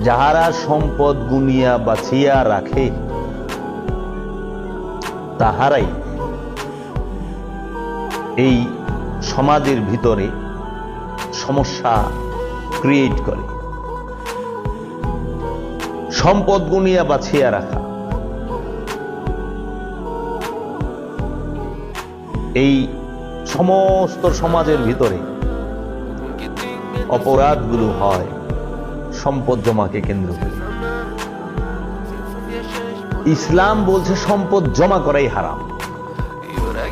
যাহারা সম্পদ গুনিয়া বাছিয়া রাখে তাহারাই এই সমাজের ভিতরে সমস্যা ক্রিয়েট করে। সম্পদ গুনিয়া বাছিয়া রাখা, এই সমস্ত সমাজের ভিতরে অপরাধগুলো হয় সম্পদ জমাকে কেন্দ্র করে। ইসলাম বলছে সম্পদ জমা করাই হারাম।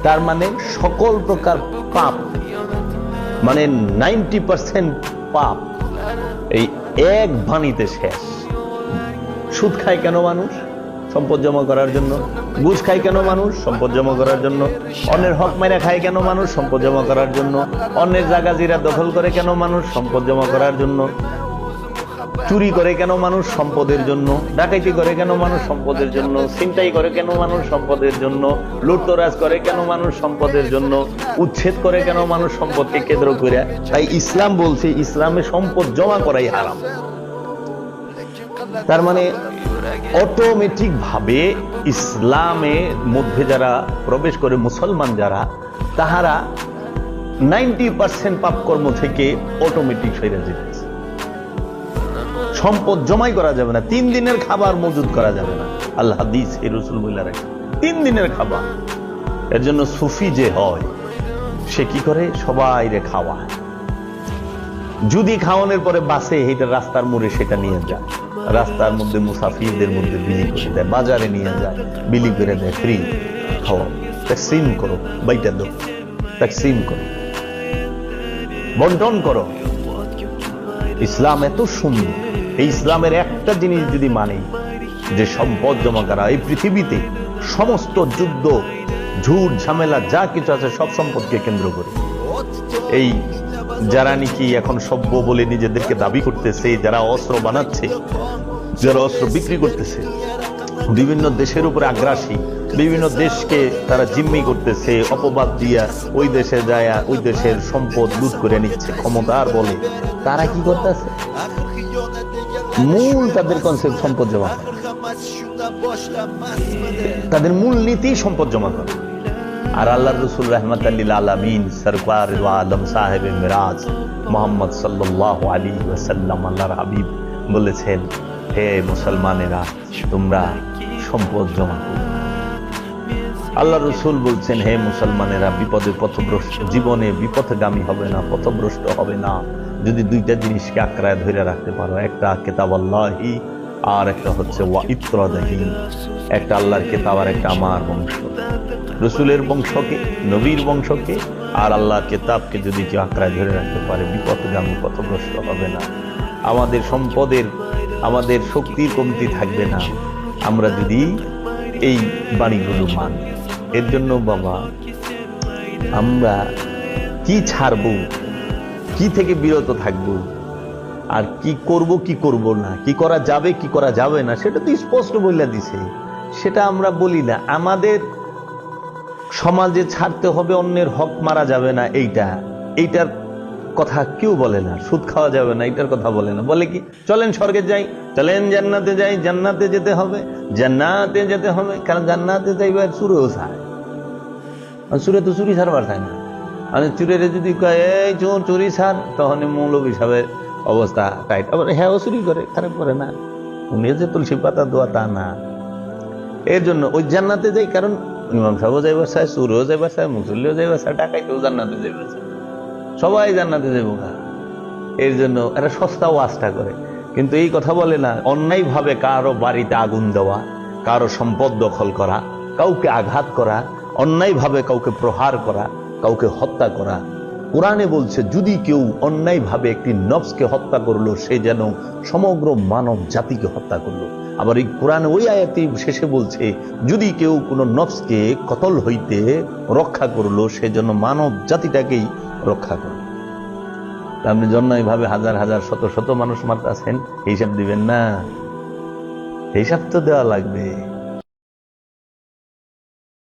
তার মানে সকল প্রকার পাপ, মানে 90% পাপ এই এক বাণীতে শেষ। সুদ খায় কেন মানুষ? সম্পদ জমা করার জন্য। ঘুষ খায় কেন মানুষ? সম্পদ জমা করার জন্য। অন্যের হক মাইরা খায় কেন মানুষ? সম্পদ জমা করার জন্য। অন্যের জায়গা জিরা দখল করে কেন মানুষ? সম্পদ জমা করার জন্য। চুরি করে কেন মানুষ? সম্পদের জন্য। ডাকাইতি করে কেন মানুষ? সম্পদের জন্য। ছিনতাই করে কেন মানুষ? সম্পদের জন্য। লুটতরাজ করে কেন মানুষ? সম্পদের জন্য। উচ্ছেদ করে কেন মানুষ? সম্পদকে কেন্দ্র করে। তাই ইসলাম বলছে ইসলামে সম্পদ জমা করাই হারাম। তার মানে অটোমেটিক ভাবে ইসলামের মধ্যে যারা প্রবেশ করে, মুসলমান যারা, তাহারা 90% পাপ কর্ম থেকে অটোমেটিক সরে যেতেছে। সম্পদ জমাই করা যাবে না, 3 দিনের খাবার মজুদ করা যাবে না। আল্লাহ হাদিস এ রাসূল বলে রাখে 3 দিনের খাবার। এর জন্য সুফি যে হয় সে কি করে? সবাই রে খাওয়ায়। যদি খাওয়ানোর পরে বাসে এটা রাস্তার মোড়ে সেটা নিয়ে যায়, রাস্তার মধ্যে মুসাফিরদের মধ্যে বিলি করে দেয়, বাজারে নিয়ে যায়, বিলি করে দেয়, ফ্রি খাওয়া। তাকসিম করো, বাইটা দাও, তাকসিম করো, বন্টন করো। ইসলাম এত সুন্দর। এই ইসলামের একটা জিনিস যদি মানি, যে সম্পদ জমা করা, এই পৃথিবীতে সমস্ত যুদ্ধ, ঝুট ঝামেলা যা কিছু আছে সব সম্পদকে কেন্দ্র করে। এই যারা নাকি এখন সভ্য বলে নিজেদেরকে দাবি করতেছে, যারা অস্ত্র বানাচ্ছে, যারা অস্ত্র বিক্রি করতেছে, বিভিন্ন দেশের উপরে আগ্রাসী, বিভিন্ন দেশকে তারা জিম্মি করতেছে, অপবাদ দিয়া ওই দেশে যায় ওই দেশের সম্পদ লুট করে নিচ্ছে ক্ষমতার বলে। তারা কি করতেছে? মূল তাদের কনসেপ্ট সম্পদ জমা, তাদের মূল নীতি সম্পদ জমা করা। আর আল্লাহর রাসূল রাহমাতাল লিল আলামিন সরকার আলম সাহেব মিরাজ মুহাম্মদ সাল্লাল্লাহু আলাইহি ওয়াসাল্লাম, আল্লাহর হাবিব বলেছেন, হে মুসলমানেরা, তোমরা সম্পদ জমা করো। আল্লাহ রাসূল বলছেন, হে মুসলমানেরা, বিপদে পথভ্রষ্ট, জীবনে বিপথগামী হবে না, পথভ্রষ্ট হবে না যদি 2টা জিনিসকে আঁকড়ায় ধরে রাখতে পারো। একটা কিতাবাল্লাহি, আর একটা হচ্ছে ওয়া ইত্রাদাহি। একটা আল্লাহর কিতাব আর একটা আমার বংশ, রসুলের বংশকে, নবীর বংশকে আর আল্লাহর কিতাবকে যদি কেউ আঁকড়ায় ধরে রাখতে পারে, বিপথগামী, পথভ্রষ্ট হবে না। আমাদের সম্পদের, আমাদের শক্তির কমতি থাকবে না আমরা যদি এই বাণীগুলো মানি। এর জন্য বাবা, আমরা কি ছাড়বো, কি থেকে বিরত থাকবো, আর কি করব কি করব না, কি করা যাবে কি করা যাবে না, সেটা তো স্পষ্ট বলে দিছে। সেটা আমরা বলি না। আমাদের সমাজে ছাড়তে হবে, অন্যের হক মারা যাবে না, এইটার কথা কেউ বলে না। সুদ খাওয়া যাবে না, এইটার কথা বলে না। বলে কি, চলেন স্বর্গে যাই, চলেন জান্নাতে যাই, জান্নাতে যেতে হবে, জান্নাতে যেতে হবে। কারণ জান্নাতে যাইবার চুরেও চায়, চুরে তো চুরি ছাড়বার চায় না। মানে চুরের যদি এই চোর চুরি ছাড়, তখন মৌলবী সাহেবের অবস্থা টাইট। আবার হ্যাঁ, চুরি করে, খারাপ করে না, উনি যে তুলসী পাতা দোয়া তা না। এর জন্য ওই জান্নাতে যাই, কারণ ইমাম সাহেবও যাইবার চায়, চুরেও যাইবার চায়, মুসল্লিও যাইবার চায়, ডাকাইতেও জান্নাতে যাইবার চায়, সবাই জান্নাতে যাইব। এর জন্য এরা সস্তা ওয়াজটা করে, কিন্তু এই কথা বলে না অন্যায় ভাবে কারো বাড়িতে আগুন দেওয়া, কারো সম্পদ দখল করা, কাউকে আঘাত করা, অন্যায় ভাবে কাউকে প্রহার করা, কাউকে হত্যা করা। কোরআনে বলছে, যদি কেউ অন্যায় ভাবে একটি নফসকে হত্যা করলো, সে যেন সমগ্র মানব জাতিকে হত্যা করলো। আবার এই কোরআনে ওই আয়াতে শেষে বলছে, যদি কেউ কোনো নফসকে কতল হইতে রক্ষা করলো, সে যেন মানব জাতিটাকেই রক্ষা করলো। আপনি অন্যায় ভাবে হাজার হাজার শত শত মানুষ মারতেছেন, হিসাব দিবেন না? হিসাব তো দেওয়া লাগবে।